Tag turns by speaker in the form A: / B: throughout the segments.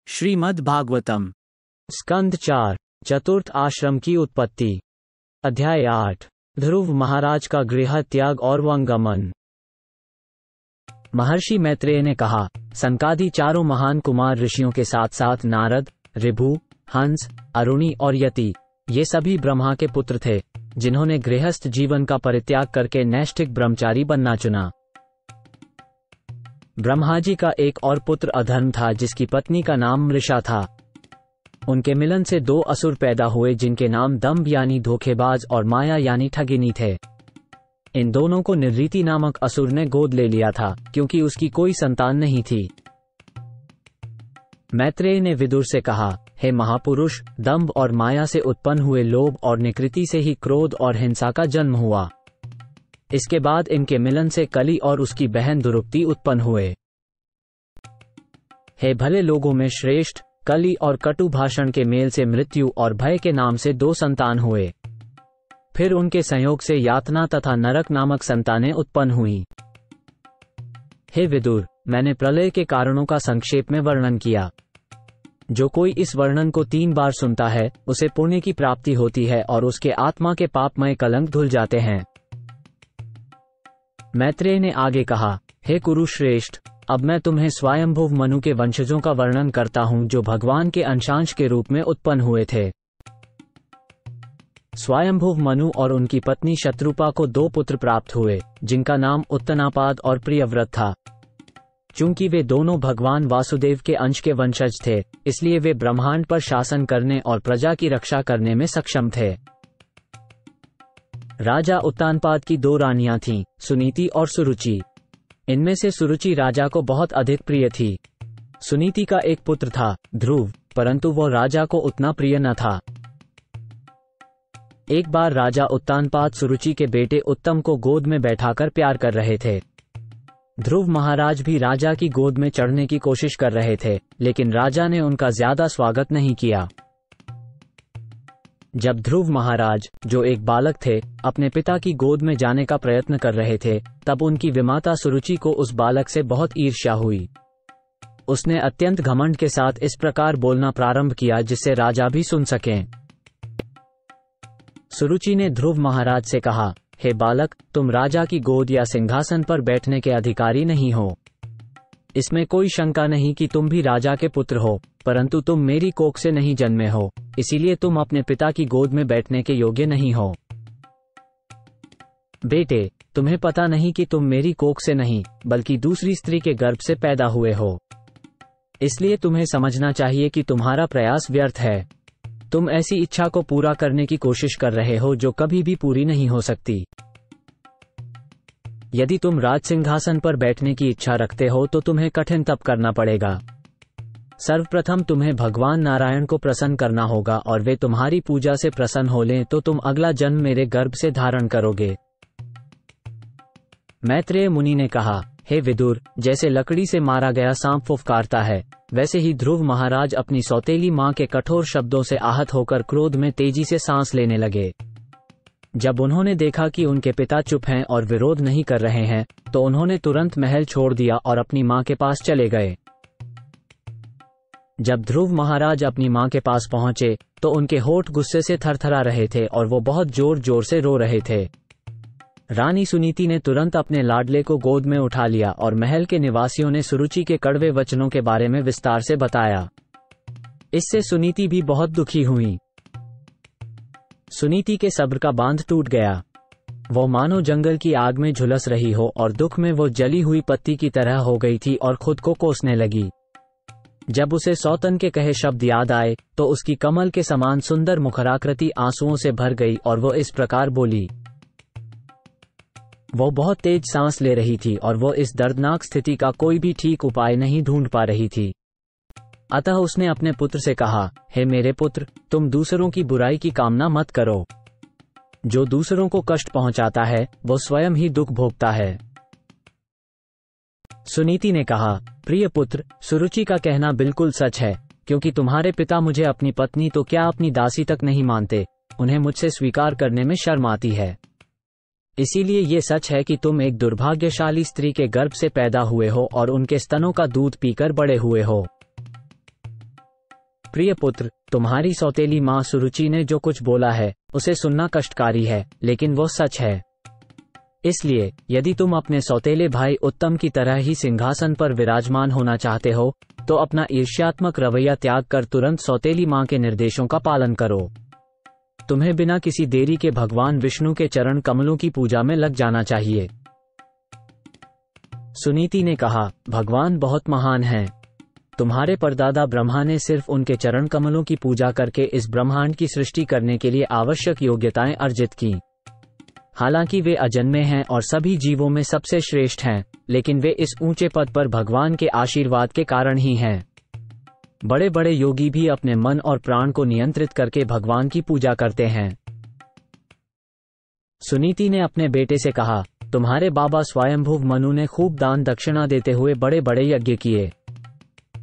A: श्रीमद् भागवतम
B: स्कंद 4 चतुर्थ आश्रम की उत्पत्ति। अध्याय 8 ध्रुव महाराज का गृह त्याग और वंगमन। महर्षि मैत्रेय ने कहा, सनकादि चारों महान कुमार ऋषियों के साथ साथ नारद, ऋभु, हंस, अरुणि और यति, ये सभी ब्रह्मा के पुत्र थे, जिन्होंने गृहस्थ जीवन का परित्याग करके नैष्ठिक ब्रह्मचारी बनना चुना। ब्रह्मा जी का एक और पुत्र अधर्म था, जिसकी पत्नी का नाम मृषा था। उनके मिलन से दो असुर पैदा हुए, जिनके नाम दंभ यानी धोखेबाज और माया यानी ठगिनी थे। इन दोनों को निर्ऋति नामक असुर ने गोद ले लिया था, क्योंकि उसकी कोई संतान नहीं थी। मैत्रेय ने विदुर से कहा, हे महापुरुष, दंभ और माया से उत्पन्न हुए लोभ और निकृति से ही क्रोध और हिंसा का जन्म हुआ। इसके बाद इनके मिलन से कली और उसकी बहन दुरुक्ति उत्पन्न हुए। हे भले लोगों में श्रेष्ठ, कली और कटु भाषण के मेल से मृत्यु और भय के नाम से दो संतान हुए। फिर उनके संयोग से यातना तथा नरक नामक संतानें उत्पन्न हुई। हे विदुर, मैंने प्रलय के कारणों का संक्षेप में वर्णन किया। जो कोई इस वर्णन को 3 बार सुनता है, उसे पुण्य की प्राप्ति होती है और उसके आत्मा के पापमय कलंक धुल जाते हैं। मैत्रेय ने आगे कहा, हे कुरुश्रेष्ठ, अब मैं तुम्हें स्वयंभुव मनु के वंशजों का वर्णन करता हूं, जो भगवान के अंशांश के रूप में उत्पन्न हुए थे। स्वयंभुव मनु और उनकी पत्नी शत्रुपा को 2 पुत्र प्राप्त हुए, जिनका नाम उत्तनापाद और प्रियव्रत था। चूंकि वे दोनों भगवान वासुदेव के अंश के वंशज थे, इसलिए वे ब्रह्मांड पर शासन करने और प्रजा की रक्षा करने में सक्षम थे। राजा उत्तानपाद की 2 रानियां थीं, सुनीति और सुरुचि। इनमें से सुरुचि राजा को बहुत अधिक प्रिय थी। सुनीति का एक पुत्र था, ध्रुव, परंतु वो राजा को उतना प्रिय न था। एक बार राजा उत्तानपाद सुरुचि के बेटे उत्तम को गोद में बैठाकर प्यार कर रहे थे। ध्रुव महाराज भी राजा की गोद में चढ़ने की कोशिश कर रहे थे, लेकिन राजा ने उनका ज्यादा स्वागत नहीं किया। जब ध्रुव महाराज, जो एक बालक थे, अपने पिता की गोद में जाने का प्रयत्न कर रहे थे, तब उनकी विमाता सुरुचि को उस बालक से बहुत ईर्ष्या हुई। उसने अत्यंत घमंड के साथ इस प्रकार बोलना प्रारंभ किया, जिससे राजा भी सुन सकें। सुरुचि ने ध्रुव महाराज से कहा, हे बालक, तुम राजा की गोद या सिंहासन पर बैठने के अधिकारी नहीं हो। इसमें कोई शंका नहीं कि तुम भी राजा के पुत्र हो, परंतु तुम मेरी कोख से नहीं जन्मे हो, इसीलिए तुम अपने पिता की गोद में बैठने के योग्य नहीं हो। बेटे, तुम्हें पता नहीं कि तुम मेरी कोख से नहीं, बल्कि दूसरी स्त्री के गर्भ से पैदा हुए हो। इसलिए तुम्हें समझना चाहिए कि तुम्हारा प्रयास व्यर्थ है। तुम ऐसी इच्छा को पूरा करने की कोशिश कर रहे हो जो कभी भी पूरी नहीं हो सकती। यदि तुम राज सिंहासन पर बैठने की इच्छा रखते हो तो तुम्हें कठिन तप करना पड़ेगा। सर्वप्रथम तुम्हें भगवान नारायण को प्रसन्न करना होगा, और वे तुम्हारी पूजा से प्रसन्न हो लें तो तुम अगला जन्म मेरे गर्भ से धारण करोगे। मैत्रेय मुनि ने कहा, हे विदुर, जैसे लकड़ी से मारा गया सांप फुफकारता है, वैसे ही ध्रुव महाराज अपनी सौतेली मां के कठोर शब्दों से आहत होकर क्रोध में तेजी से सांस लेने लगे। जब उन्होंने देखा कि उनके पिता चुप हैं और विरोध नहीं कर रहे हैं, तो उन्होंने तुरंत महल छोड़ दिया और अपनी मां के पास चले गए। जब ध्रुव महाराज अपनी मां के पास पहुंचे, तो उनके होठ गुस्से से थरथरा रहे थे और वो बहुत जोर जोर से रो रहे थे। रानी सुनीति ने तुरंत अपने लाडले को गोद में उठा लिया और महल के निवासियों ने सुरुचि के कड़वे वचनों के बारे में विस्तार से बताया। इससे सुनीति भी बहुत दुखी हुई। सुनीति के सब्र का बांध टूट गया। वो मानो जंगल की आग में झुलस रही हो, और दुख में वो जली हुई पत्ती की तरह हो गई थी और खुद को कोसने लगी। जब उसे सौतन के कहे शब्द याद आए, तो उसकी कमल के समान सुंदर मुखराकृति आंसुओं से भर गई और वो इस प्रकार बोली। वो बहुत तेज सांस ले रही थी और वो इस दर्दनाक स्थिति का कोई भी ठीक उपाय नहीं ढूंढ पा रही थी। अतः उसने अपने पुत्र से कहा, हे मेरे पुत्र, तुम दूसरों की बुराई की कामना मत करो। जो दूसरों को कष्ट पहुंचाता है, वो स्वयं ही दुख भोगता है। सुनीति ने कहा, प्रिय पुत्र, सुरुचि का कहना बिल्कुल सच है, क्योंकि तुम्हारे पिता मुझे अपनी पत्नी तो क्या अपनी दासी तक नहीं मानते। उन्हें मुझसे स्वीकार करने में शर्म आती है। इसीलिए ये सच है कि तुम एक दुर्भाग्यशाली स्त्री के गर्भ से पैदा हुए हो और उनके स्तनों का दूध पीकर बड़े हुए हो। प्रिय पुत्र, तुम्हारी सौतेली माँ सुरुचि ने जो कुछ बोला है उसे सुनना कष्टकारी है, लेकिन वो सच है। इसलिए यदि तुम अपने सौतेले भाई उत्तम की तरह ही सिंहासन पर विराजमान होना चाहते हो तो अपना ईर्ष्यात्मक रवैया त्याग कर तुरंत सौतेली माँ के निर्देशों का पालन करो। तुम्हें बिना किसी देरी के भगवान विष्णु के चरण कमलों की पूजा में लग जाना चाहिए। सुनीति ने कहा, भगवान बहुत महान हैं। तुम्हारे परदादा ब्रह्मा ने सिर्फ उनके चरण कमलों की पूजा करके इस ब्रह्मांड की सृष्टि करने के लिए आवश्यक योग्यताएं अर्जित की। हालांकि वे अजन्मे हैं और सभी जीवों में सबसे श्रेष्ठ हैं, लेकिन वे इस ऊंचे पद पर भगवान के आशीर्वाद के कारण ही हैं। बड़े बड़े योगी भी अपने मन और प्राण को नियंत्रित करके भगवान की पूजा करते हैं। सुनीति ने अपने बेटे से कहा, तुम्हारे बाबा स्वयंभुव मनु ने खूब दान दक्षिणा देते हुए बड़े बड़े यज्ञ किए।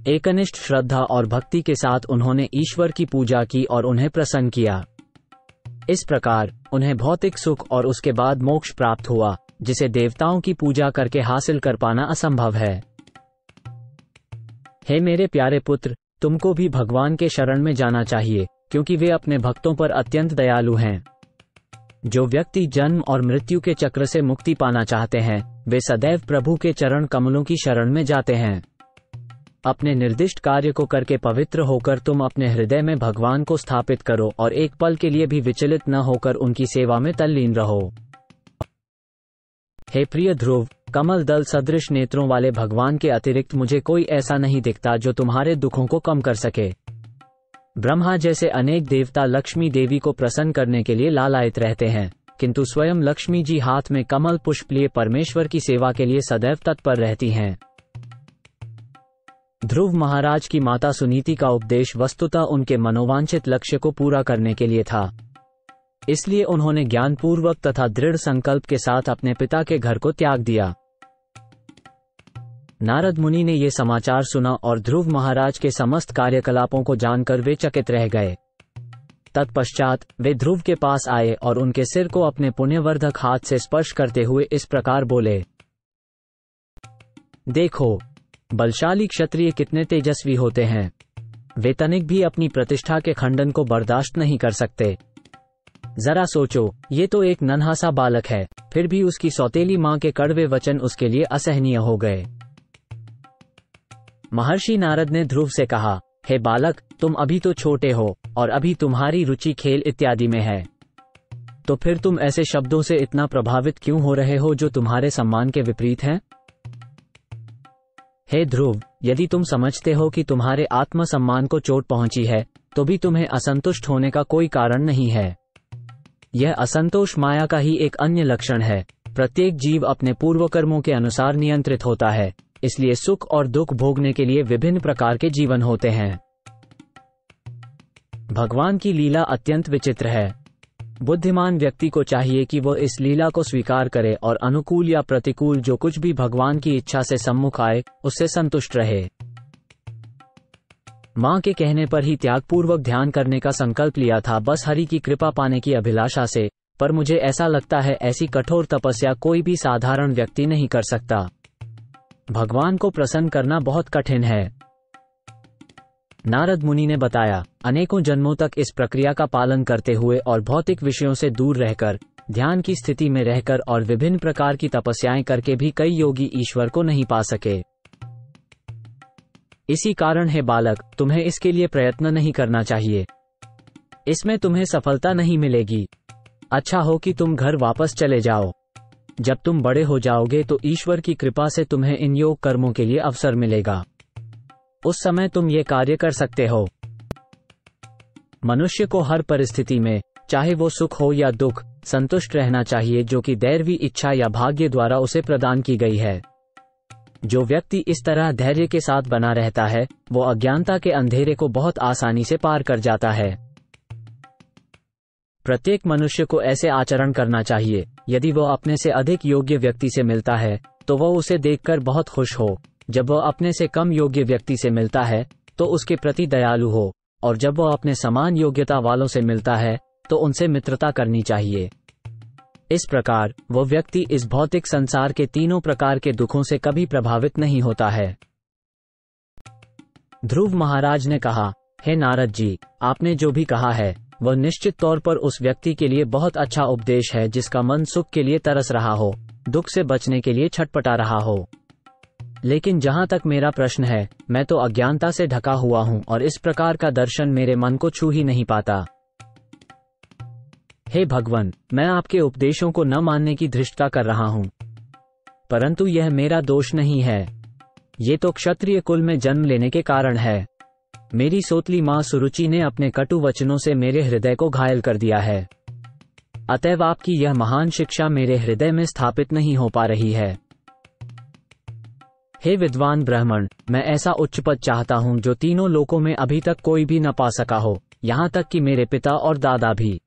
B: एकनिष्ठ श्रद्धा और भक्ति के साथ उन्होंने ईश्वर की पूजा की और उन्हें प्रसन्न किया। इस प्रकार उन्हें भौतिक सुख और उसके बाद मोक्ष प्राप्त हुआ, जिसे देवताओं की पूजा करके हासिल कर पाना असंभव है। हे मेरे प्यारे पुत्र, तुमको भी भगवान के शरण में जाना चाहिए, क्योंकि वे अपने भक्तों पर अत्यंत दयालु हैं। जो व्यक्ति जन्म और मृत्यु के चक्र से मुक्ति पाना चाहते हैं, वे सदैव प्रभु के चरण कमलों की शरण में जाते हैं। अपने निर्दिष्ट कार्य को करके पवित्र होकर तुम अपने हृदय में भगवान को स्थापित करो और एक पल के लिए भी विचलित न होकर उनकी सेवा में तल्लीन रहो। हे प्रिय ध्रुव, कमल दल सदृश नेत्रों वाले भगवान के अतिरिक्त मुझे कोई ऐसा नहीं दिखता जो तुम्हारे दुखों को कम कर सके। ब्रह्मा जैसे अनेक देवता लक्ष्मी देवी को प्रसन्न करने के लिए लालायित रहते हैं, किंतु स्वयं लक्ष्मी जी हाथ में कमल पुष्प लिए परमेश्वर की सेवा के लिए सदैव तत्पर रहती हैं। ध्रुव महाराज की माता सुनीति का उपदेश वस्तुतः उनके मनोवांछित लक्ष्य को पूरा करने के लिए था। इसलिए उन्होंने ज्ञानपूर्वक तथा दृढ़ संकल्प के साथ अपने पिता के घर को त्याग दिया। नारद मुनि ने ये समाचार सुना और ध्रुव महाराज के समस्त कार्यकलापों को जानकर वे चकित रह गए। तत्पश्चात वे ध्रुव के पास आए और उनके सिर को अपने पुण्यवर्धक हाथ से स्पर्श करते हुए इस प्रकार बोले, देखो, बलशाली क्षत्रिय कितने तेजस्वी होते हैं। वे तनिक भी अपनी प्रतिष्ठा के खंडन को बर्दाश्त नहीं कर सकते। जरा सोचो, ये तो एक नन्हा सा बालक है, फिर भी उसकी सौतेली माँ के कड़वे वचन उसके लिए असहनीय हो गए। महर्षि नारद ने ध्रुव से कहा, हे बालक, तुम अभी तो छोटे हो और अभी तुम्हारी रुचि खेल इत्यादि में है, तो फिर तुम ऐसे शब्दों से इतना प्रभावित क्यों हो रहे हो जो तुम्हारे सम्मान के विपरीत हैं? हे ध्रुव, यदि तुम समझते हो कि तुम्हारे आत्मसम्मान को चोट पहुंची है, तो भी तुम्हें असंतुष्ट होने का कोई कारण नहीं है। यह असंतोष माया का ही एक अन्य लक्षण है। प्रत्येक जीव अपने पूर्व कर्मों के अनुसार नियंत्रित होता है, इसलिए सुख और दुख भोगने के लिए विभिन्न प्रकार के जीवन होते हैं। भगवान की लीला अत्यंत विचित्र है। बुद्धिमान व्यक्ति को चाहिए कि वो इस लीला को स्वीकार करे और अनुकूल या प्रतिकूल जो कुछ भी भगवान की इच्छा से सम्मुख आए उससे संतुष्ट रहे। मां के कहने पर ही त्यागपूर्वक ध्यान करने का संकल्प लिया था, बस हरि की कृपा पाने की अभिलाषा से, पर मुझे ऐसा लगता है ऐसी कठोर तपस्या कोई भी साधारण व्यक्ति नहीं कर सकता। भगवान को प्रसन्न करना बहुत कठिन है। नारद मुनि ने बताया, अनेकों जन्मों तक इस प्रक्रिया का पालन करते हुए और भौतिक विषयों से दूर रहकर, ध्यान की स्थिति में रहकर और विभिन्न प्रकार की तपस्याएं करके भी कई योगी ईश्वर को नहीं पा सके। इसी कारण है बालक, तुम्हें इसके लिए प्रयत्न नहीं करना चाहिए। इसमें तुम्हें सफलता नहीं मिलेगी। अच्छा हो कि तुम घर वापस चले जाओ। जब तुम बड़े हो जाओगे तो ईश्वर की कृपा से तुम्हें इन योग कर्मों के लिए अवसर मिलेगा। उस समय तुम ये कार्य कर सकते हो। मनुष्य को हर परिस्थिति में, चाहे वो सुख हो या दुख, संतुष्ट रहना चाहिए, जो कि दैवी इच्छा या भाग्य द्वारा उसे प्रदान की गई है। जो व्यक्ति इस तरह धैर्य के साथ बना रहता है, वो अज्ञानता के अंधेरे को बहुत आसानी से पार कर जाता है। प्रत्येक मनुष्य को ऐसे आचरण करना चाहिए। यदि वो अपने से अधिक योग्य व्यक्ति से मिलता है तो वह उसे देखकर बहुत खुश हो। जब वह अपने से कम योग्य व्यक्ति से मिलता है तो उसके प्रति दयालु हो, और जब वह अपने समान योग्यता वालों से मिलता है तो उनसे मित्रता करनी चाहिए। इस प्रकार वो व्यक्ति इस भौतिक संसार के तीनों प्रकार के दुखों से कभी प्रभावित नहीं होता है। ध्रुव महाराज ने कहा, हे नारद जी, आपने जो भी कहा है वह निश्चित तौर पर उस व्यक्ति के लिए बहुत अच्छा उपदेश है जिसका मन सुख के लिए तरस रहा हो, दुख से बचने के लिए छटपटा रहा हो। लेकिन जहाँ तक मेरा प्रश्न है, मैं तो अज्ञानता से ढका हुआ हूँ और इस प्रकार का दर्शन मेरे मन को छू ही नहीं पाता। हे भगवान, मैं आपके उपदेशों को न मानने की धृष्टता कर रहा हूँ, परंतु यह मेरा दोष नहीं है। ये तो क्षत्रिय कुल में जन्म लेने के कारण है। मेरी सोतली माँ सुरुचि ने अपने कटु वचनों से मेरे हृदय को घायल कर दिया है। अतएव आपकी यह महान शिक्षा मेरे हृदय में स्थापित नहीं हो पा रही है। हे विद्वान ब्राह्मण, मैं ऐसा उच्च पद चाहता हूँ जो तीनों लोकों में अभी तक कोई भी न पा सका हो, यहाँ तक कि मेरे पिता और दादा भी।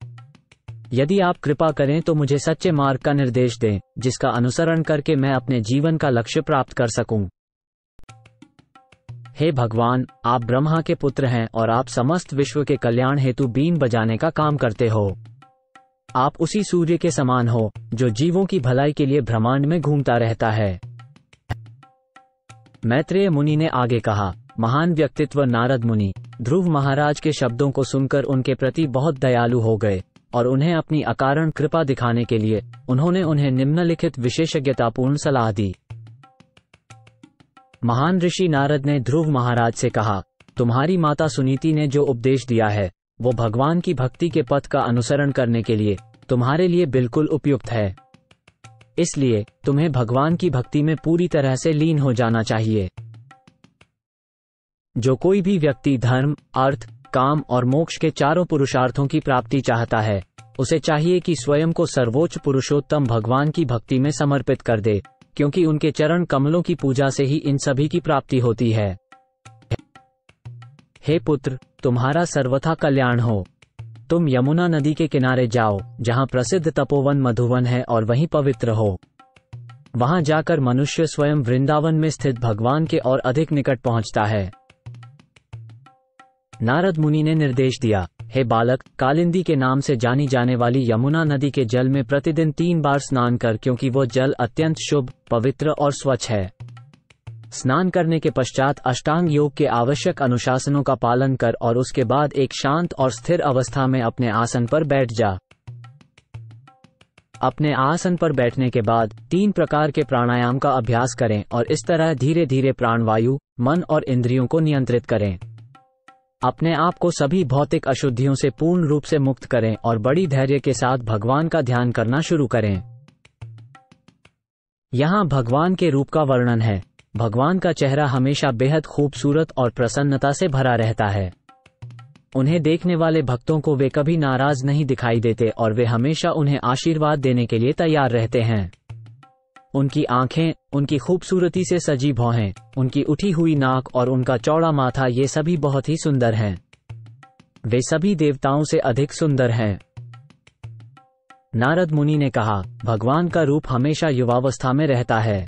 B: यदि आप कृपा करें तो मुझे सच्चे मार्ग का निर्देश दें, जिसका अनुसरण करके मैं अपने जीवन का लक्ष्य प्राप्त कर सकूं। हे भगवान, आप ब्रह्मा के पुत्र हैं और आप समस्त विश्व के कल्याण हेतु बीन बजाने का काम करते हो। आप उसी सूर्य के समान हो जो जीवों की भलाई के लिए ब्रह्मांड में घूमता रहता है। मैत्रेय मुनि ने आगे कहा, महान व्यक्तित्व नारद मुनि ध्रुव महाराज के शब्दों को सुनकर उनके प्रति बहुत दयालु हो गए और उन्हें अपनी अकारण कृपा दिखाने के लिए उन्होंने उन्हें निम्नलिखित विशेषज्ञतापूर्ण सलाह दी। महान ऋषि नारद ने ध्रुव महाराज से कहा, तुम्हारी माता सुनीति ने जो उपदेश दिया है वो भगवान की भक्ति के पथ का अनुसरण करने के लिए तुम्हारे लिए बिल्कुल उपयुक्त है। इसलिए तुम्हें भगवान की भक्ति में पूरी तरह से लीन हो जाना चाहिए। जो कोई भी व्यक्ति धर्म, अर्थ, काम और मोक्ष के चारों पुरुषार्थों की प्राप्ति चाहता है, उसे चाहिए कि स्वयं को सर्वोच्च पुरुषोत्तम भगवान की भक्ति में समर्पित कर दे, क्योंकि उनके चरण कमलों की पूजा से ही इन सभी की प्राप्ति होती है। हे पुत्र, तुम्हारा सर्वथा कल्याण हो। तुम यमुना नदी के किनारे जाओ, जहाँ प्रसिद्ध तपोवन मधुवन है, और वहीं पवित्र हो। वहां जाकर मनुष्य स्वयं वृंदावन में स्थित भगवान के और अधिक निकट पहुंचता है। नारद मुनि ने निर्देश दिया, हे बालक, कालिंदी के नाम से जानी जाने वाली यमुना नदी के जल में प्रतिदिन 3 बार स्नान कर, क्योंकि वो जल अत्यंत शुभ, पवित्र और स्वच्छ है। स्नान करने के पश्चात अष्टांग योग के आवश्यक अनुशासनों का पालन कर और उसके बाद एक शांत और स्थिर अवस्था में अपने आसन पर बैठ जा। अपने आसन पर बैठने के बाद 3 प्रकार के प्राणायाम का अभ्यास करें और इस तरह धीरे धीरे प्राणवायु, मन और इंद्रियों को नियंत्रित करें। अपने आप को सभी भौतिक अशुद्धियों से पूर्ण रूप से मुक्त करें और बड़ी धैर्य के साथ भगवान का ध्यान करना शुरू करें। यहाँ भगवान के रूप का वर्णन है। भगवान का चेहरा हमेशा बेहद खूबसूरत और प्रसन्नता से भरा रहता है। उन्हें देखने वाले भक्तों को वे कभी नाराज नहीं दिखाई देते और वे हमेशा उन्हें आशीर्वाद देने के लिए तैयार रहते हैं। उनकी आंखें, उनकी खूबसूरती से सजी भौहें, उनकी उठी हुई नाक और उनका चौड़ा माथा, ये सभी बहुत ही सुंदर हैं। वे सभी देवताओं से अधिक सुंदर हैं। नारद मुनि ने कहा, भगवान का रूप हमेशा युवावस्था में रहता है।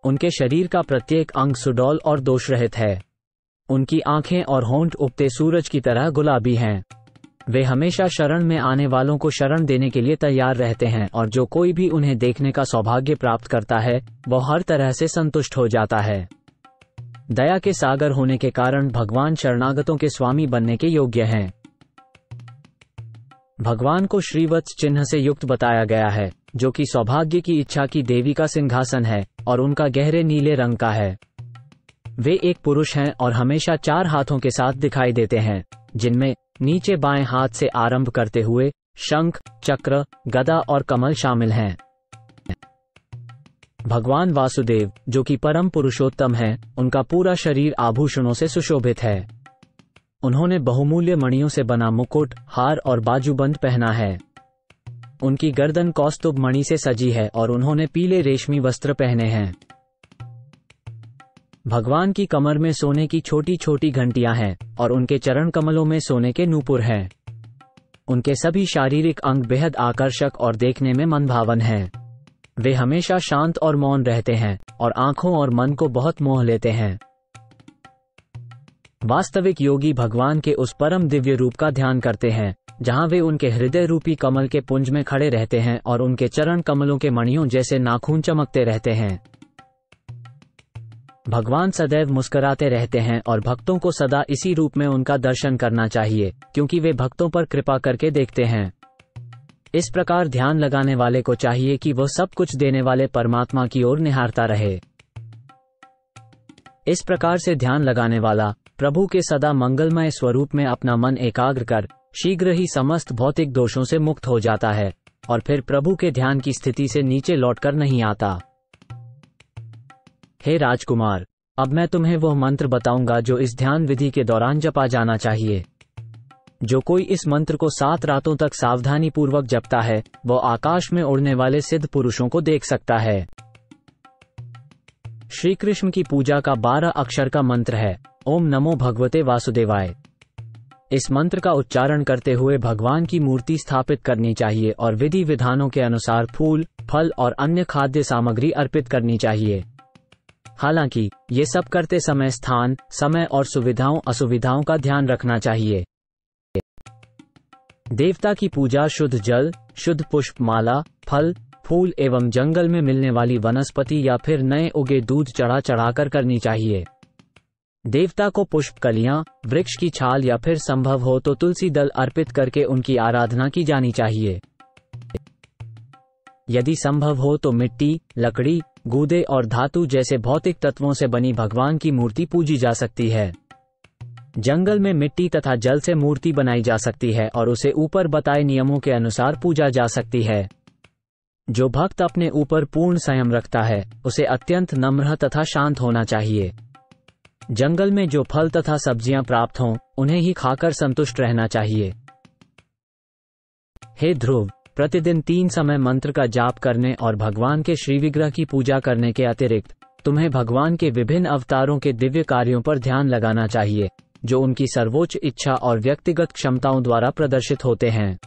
B: उनके शरीर का प्रत्येक अंग सुडौल और दोषरहित है। उनकी आंखें और होंठ उगते सूरज की तरह गुलाबी हैं। वे हमेशा शरण में आने वालों को शरण देने के लिए तैयार रहते हैं और जो कोई भी उन्हें देखने का सौभाग्य प्राप्त करता है वह हर तरह से संतुष्ट हो जाता है। दया के सागर होने के कारण भगवान शरणागतों के स्वामी बनने के योग्य हैं। भगवान को श्रीवत्स चिन्ह से युक्त बताया गया है, जो कि सौभाग्य की इच्छा की देवी का सिंहासन है और उनका गहरे नीले रंग का है। वे एक पुरुष हैं और हमेशा 4 हाथों के साथ दिखाई देते हैं, जिनमें नीचे बाएं हाथ से आरंभ करते हुए शंख, चक्र, गदा और कमल शामिल हैं। भगवान वासुदेव, जो कि परम पुरुषोत्तम हैं, उनका पूरा शरीर आभूषणों से सुशोभित है। उन्होंने बहुमूल्य मणियों से बना मुकुट, हार और बाजूबंद पहना है। उनकी गर्दन कौस्तुभ मणि से सजी है और उन्होंने पीले रेशमी वस्त्र पहने हैं। भगवान की कमर में सोने की छोटी छोटी घंटियां हैं और उनके चरण कमलों में सोने के नूपुर हैं। उनके सभी शारीरिक अंग बेहद आकर्षक और देखने में मनभावन हैं। वे हमेशा शांत और मौन रहते हैं और आंखों और मन को बहुत मोह लेते हैं। वास्तविक योगी भगवान के उस परम दिव्य रूप का ध्यान करते हैं, जहां वे उनके हृदय रूपी कमल के पुंज में खड़े रहते हैं और उनके चरण कमलों के मणियों जैसे नाखून चमकते रहते हैं। भगवान सदैव मुस्कुराते रहते हैं और भक्तों को सदा इसी रूप में उनका दर्शन करना चाहिए, क्योंकि वे भक्तों पर कृपा करके देखते हैं। इस प्रकार ध्यान लगाने वाले को चाहिए कि वह सब कुछ देने वाले परमात्मा की ओर निहारता रहे। इस प्रकार से ध्यान लगाने वाला प्रभु के सदा मंगलमय स्वरूप में अपना मन एकाग्र कर शीघ्र ही समस्त भौतिक दोषों से मुक्त हो जाता है और फिर प्रभु के ध्यान की स्थिति से नीचे लौटकर नहीं आता। हे राजकुमार, अब मैं तुम्हें वह मंत्र बताऊंगा जो इस ध्यान विधि के दौरान जपा जाना चाहिए। जो कोई इस मंत्र को 7 रातों तक सावधानी पूर्वक जपता है वह आकाश में उड़ने वाले सिद्ध पुरुषों को देख सकता है। श्री कृष्ण की पूजा का 12 अक्षर का मंत्र है ओम नमो भगवते वासुदेवाय। इस मंत्र का उच्चारण करते हुए भगवान की मूर्ति स्थापित करनी चाहिए और विधि विधानों के अनुसार फूल, फल और अन्य खाद्य सामग्री अर्पित करनी चाहिए। हालांकि ये सब करते समय स्थान, समय और सुविधाओं असुविधाओं का ध्यान रखना चाहिए। देवता की पूजा शुद्ध जल, शुद्ध पुष्प माला, फल, फूल एवं जंगल में मिलने वाली वनस्पति या फिर नए उगे दूध चढ़ाकर करनी चाहिए। देवता को पुष्प कलियां, वृक्ष की छाल या फिर संभव हो तो तुलसी दल अर्पित करके उनकी आराधना की जानी चाहिए। यदि संभव हो तो मिट्टी, लकड़ी, गूदे और धातु जैसे भौतिक तत्वों से बनी भगवान की मूर्ति पूजी जा सकती है। जंगल में मिट्टी तथा जल से मूर्ति बनाई जा सकती है और उसे ऊपर बताए नियमों के अनुसार पूजा जा सकती है। जो भक्त अपने ऊपर पूर्ण संयम रखता है उसे अत्यंत नम्र तथा शांत होना चाहिए। जंगल में जो फल तथा सब्जियां प्राप्त हों उन्हें ही खाकर संतुष्ट रहना चाहिए। हे ध्रुव, प्रतिदिन 3 समय मंत्र का जाप करने और भगवान के श्री विग्रह की पूजा करने के अतिरिक्त तुम्हें भगवान के विभिन्न अवतारों के दिव्य कार्यों पर ध्यान लगाना चाहिए जो उनकी सर्वोच्च इच्छा और व्यक्तिगत क्षमताओं द्वारा प्रदर्शित होते हैं।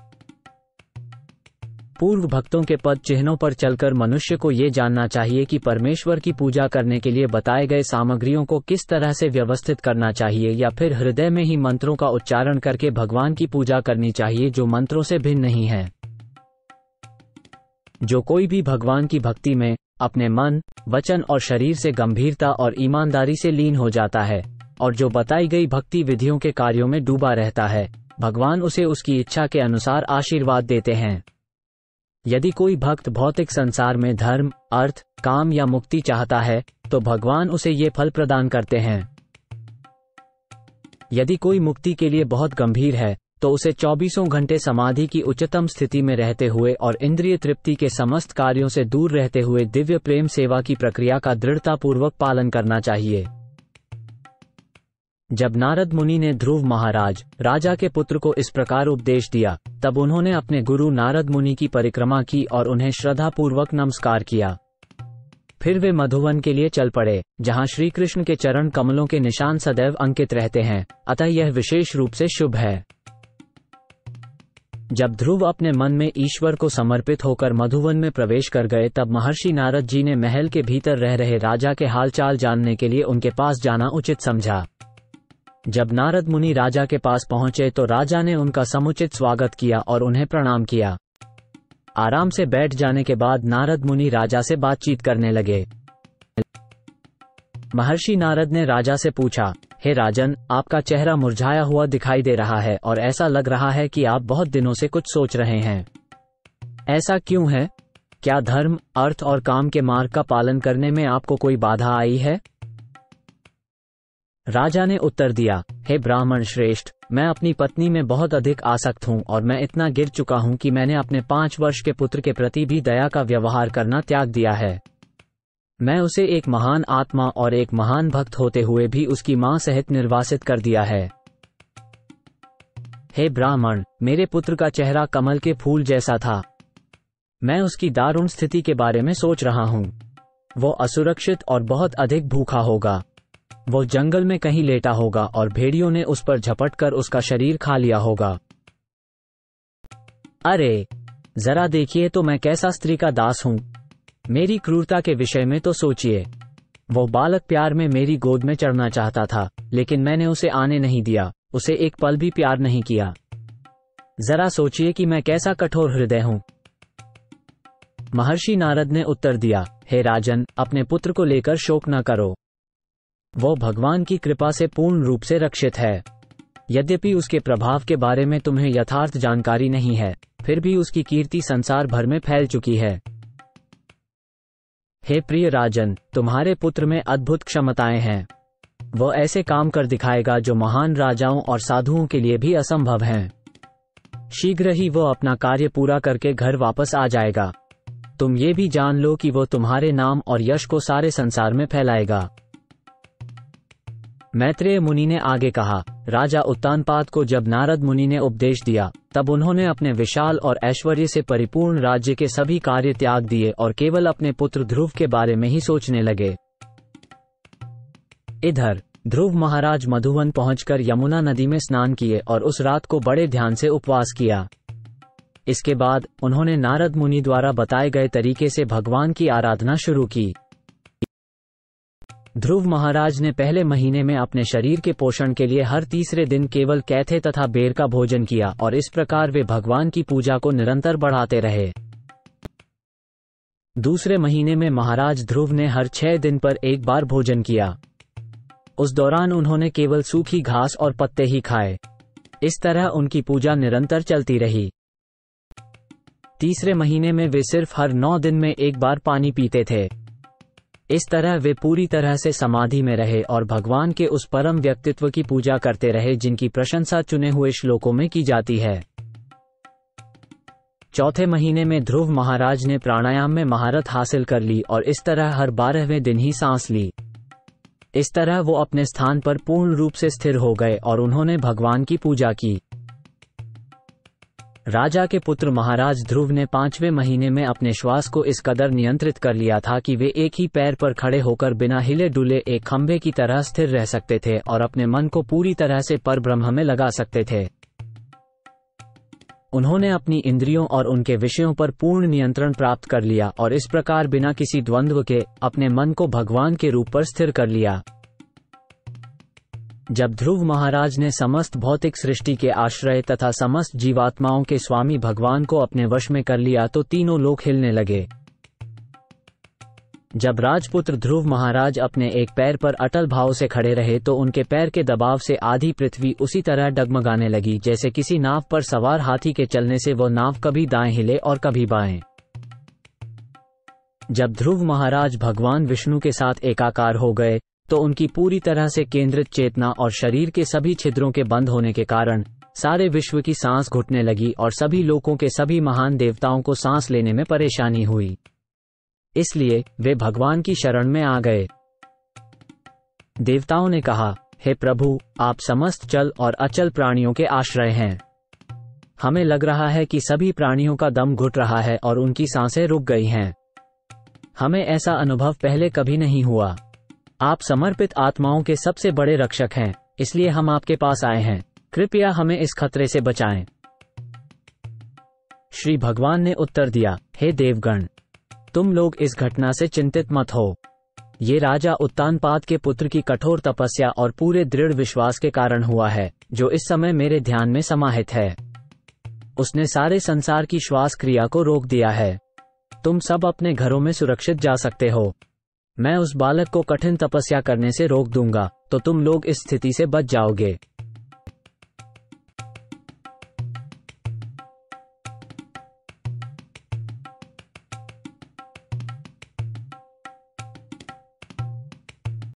B: पूर्व भक्तों के पद चिन्हों पर चलकर मनुष्य को ये जानना चाहिए कि परमेश्वर की पूजा करने के लिए बताए गए सामग्रियों को किस तरह से व्यवस्थित करना चाहिए या फिर हृदय में ही मंत्रों का उच्चारण करके भगवान की पूजा करनी चाहिए जो मंत्रों से भिन्न नहीं है। जो कोई भी भगवान की भक्ति में अपने मन, वचन और शरीर से गंभीरता और ईमानदारी से लीन हो जाता है और जो बताई गई भक्ति विधियों के कार्यों में डूबा रहता है, भगवान उसे उसकी इच्छा के अनुसार आशीर्वाद देते हैं। यदि कोई भक्त भौतिक संसार में धर्म, अर्थ, काम या मुक्ति चाहता है तो भगवान उसे ये फल प्रदान करते हैं। यदि कोई मुक्ति के लिए बहुत गंभीर है तो उसे 24 घंटे समाधि की उच्चतम स्थिति में रहते हुए और इंद्रिय तृप्ति के समस्त कार्यों से दूर रहते हुए दिव्य प्रेम सेवा की प्रक्रिया का दृढ़तापूर्वक पालन करना चाहिए। जब नारद मुनि ने ध्रुव महाराज राजा के पुत्र को इस प्रकार उपदेश दिया तब उन्होंने अपने गुरु नारद मुनि की परिक्रमा की और उन्हें श्रद्धापूर्वक नमस्कार किया। फिर वे मधुवन के लिए चल पड़े जहां श्री कृष्ण के चरण कमलों के निशान सदैव अंकित रहते हैं, अतः यह विशेष रूप से शुभ है। जब ध्रुव अपने मन में ईश्वर को समर्पित होकर मधुवन में प्रवेश कर गए तब महर्षि नारद जी ने महल के भीतर रह रहे राजा के हालचाल जानने के लिए उनके पास जाना उचित समझा। जब नारद मुनि राजा के पास पहुंचे तो राजा ने उनका समुचित स्वागत किया और उन्हें प्रणाम किया। आराम से बैठ जाने के बाद नारद मुनि राजा से बातचीत करने लगे। महर्षि नारद ने राजा से पूछा, हे राजन, आपका चेहरा मुरझाया हुआ दिखाई दे रहा है और ऐसा लग रहा है कि आप बहुत दिनों से कुछ सोच रहे हैं। ऐसा क्यों है? क्या धर्म, अर्थ और काम के मार्ग का पालन करने में आपको कोई बाधा आई है? राजा ने उत्तर दिया, हे ब्राह्मण श्रेष्ठ, मैं अपनी पत्नी में बहुत अधिक आसक्त हूँ और मैं इतना गिर चुका हूँ कि मैंने अपने 5 वर्ष के पुत्र के प्रति भी दया का व्यवहार करना त्याग दिया है। मैं उसे एक महान आत्मा और एक महान भक्त होते हुए भी उसकी मां सहित निर्वासित कर दिया है। हे ब्राह्मण, मेरे पुत्र का चेहरा कमल के फूल जैसा था। मैं उसकी दारुण स्थिति के बारे में सोच रहा हूँ। वो असुरक्षित और बहुत अधिक भूखा होगा। वो जंगल में कहीं लेटा होगा और भेड़ियों ने उस पर झपटकर उसका शरीर खा लिया होगा। अरे, जरा देखिए तो मैं कैसा स्त्री का दास हूँ। मेरी क्रूरता के विषय में तो सोचिए। वो बालक प्यार में मेरी गोद में चढ़ना चाहता था, लेकिन मैंने उसे आने नहीं दिया, उसे एक पल भी प्यार नहीं किया। जरा सोचिए कि मैं कैसा कठोर हृदय हूँ। महर्षि नारद ने उत्तर दिया, हे राजन, अपने पुत्र को लेकर शोक न करो। वो भगवान की कृपा से पूर्ण रूप से रक्षित है। यद्यपि उसके प्रभाव के बारे में तुम्हें यथार्थ जानकारी नहीं है, फिर भी उसकी कीर्ति संसार भर में फैल चुकी है। हे प्रिय राजन, तुम्हारे पुत्र में अद्भुत क्षमताएं हैं। वह ऐसे काम कर दिखाएगा जो महान राजाओं और साधुओं के लिए भी असंभव हैं। शीघ्र ही वो अपना कार्य पूरा करके घर वापस आ जाएगा। तुम ये भी जान लो कि वो तुम्हारे नाम और यश को सारे संसार में फैलाएगा। मैत्रेय मुनि ने आगे कहा, राजा उत्तानपाद को जब नारद मुनि ने उपदेश दिया, तब उन्होंने अपने विशाल और ऐश्वर्य से परिपूर्ण राज्य के सभी कार्य त्याग दिए और केवल अपने पुत्र ध्रुव के बारे में ही सोचने लगे। इधर ध्रुव महाराज मधुवन पहुंचकर यमुना नदी में स्नान किए और उस रात को बड़े ध्यान से उपवास किया। इसके बाद उन्होंने नारद मुनि द्वारा बताए गए तरीके से भगवान की आराधना शुरू की। ध्रुव महाराज ने पहले महीने में अपने शरीर के पोषण के लिए हर तीसरे दिन केवल कैथे तथा बेर का भोजन किया और इस प्रकार वे भगवान की पूजा को निरंतर बढ़ाते रहे। दूसरे महीने में महाराज ध्रुव ने हर 6 दिन पर एक बार भोजन किया। उस दौरान उन्होंने केवल सूखी घास और पत्ते ही खाए। इस तरह उनकी पूजा निरंतर चलती रही। तीसरे महीने में वे सिर्फ हर 9 दिन में एक बार पानी पीते थे। इस तरह वे पूरी तरह से समाधि में रहे और भगवान के उस परम व्यक्तित्व की पूजा करते रहे जिनकी प्रशंसा चुने हुए श्लोकों में की जाती है। चौथे महीने में ध्रुव महाराज ने प्राणायाम में महारत हासिल कर ली और इस तरह हर 12वें दिन ही सांस ली। इस तरह वो अपने स्थान पर पूर्ण रूप से स्थिर हो गए और उन्होंने भगवान की पूजा की। राजा के पुत्र महाराज ध्रुव ने 5वें महीने में अपने श्वास को इस कदर नियंत्रित कर लिया था कि वे एक ही पैर पर खड़े होकर बिना हिले डुले एक खंभे की तरह स्थिर रह सकते थे और अपने मन को पूरी तरह से परब्रह्म में लगा सकते थे। उन्होंने अपनी इंद्रियों और उनके विषयों पर पूर्ण नियंत्रण प्राप्त कर लिया और इस प्रकार बिना किसी द्वंद्व के अपने मन को भगवान के रूप पर स्थिर कर लिया। जब ध्रुव महाराज ने समस्त भौतिक सृष्टि के आश्रय तथा समस्त जीवात्माओं के स्वामी भगवान को अपने वश में कर लिया तो तीनों लोक हिलने लगे। जब राजपुत्र ध्रुव महाराज अपने एक पैर पर अटल भाव से खड़े रहे तो उनके पैर के दबाव से आधी पृथ्वी उसी तरह डगमगाने लगी जैसे किसी नाव पर सवार हाथी के चलने से वह नाव कभी दाएं हिले और कभी बाएं। जब ध्रुव महाराज भगवान विष्णु के साथ एकाकार हो गए तो उनकी पूरी तरह से केंद्रित चेतना और शरीर के सभी छिद्रों के बंद होने के कारण सारे विश्व की सांस घुटने लगी और सभी लोकों के सभी महान देवताओं को सांस लेने में परेशानी हुई। इसलिए वे भगवान की शरण में आ गए। देवताओं ने कहा, हे प्रभु, आप समस्त चल और अचल प्राणियों के आश्रय हैं। हमें लग रहा है कि सभी प्राणियों का दम घुट रहा है और उनकी सांसें रुक गई हैं। हमें ऐसा अनुभव पहले कभी नहीं हुआ। आप समर्पित आत्माओं के सबसे बड़े रक्षक हैं, इसलिए हम आपके पास आए हैं। कृपया हमें इस खतरे से बचाएं। श्री भगवान ने उत्तर दिया, हे देवगण, तुम लोग इस घटना से चिंतित मत हो। ये राजा उत्तानपाद के पुत्र की कठोर तपस्या और पूरे दृढ़ विश्वास के कारण हुआ है, जो इस समय मेरे ध्यान में समाहित है। उसने सारे संसार की श्वास क्रिया को रोक दिया है। तुम सब अपने घरों में सुरक्षित जा सकते हो। मैं उस बालक को कठिन तपस्या करने से रोक दूंगा, तो तुम लोग इस स्थिति से बच जाओगे।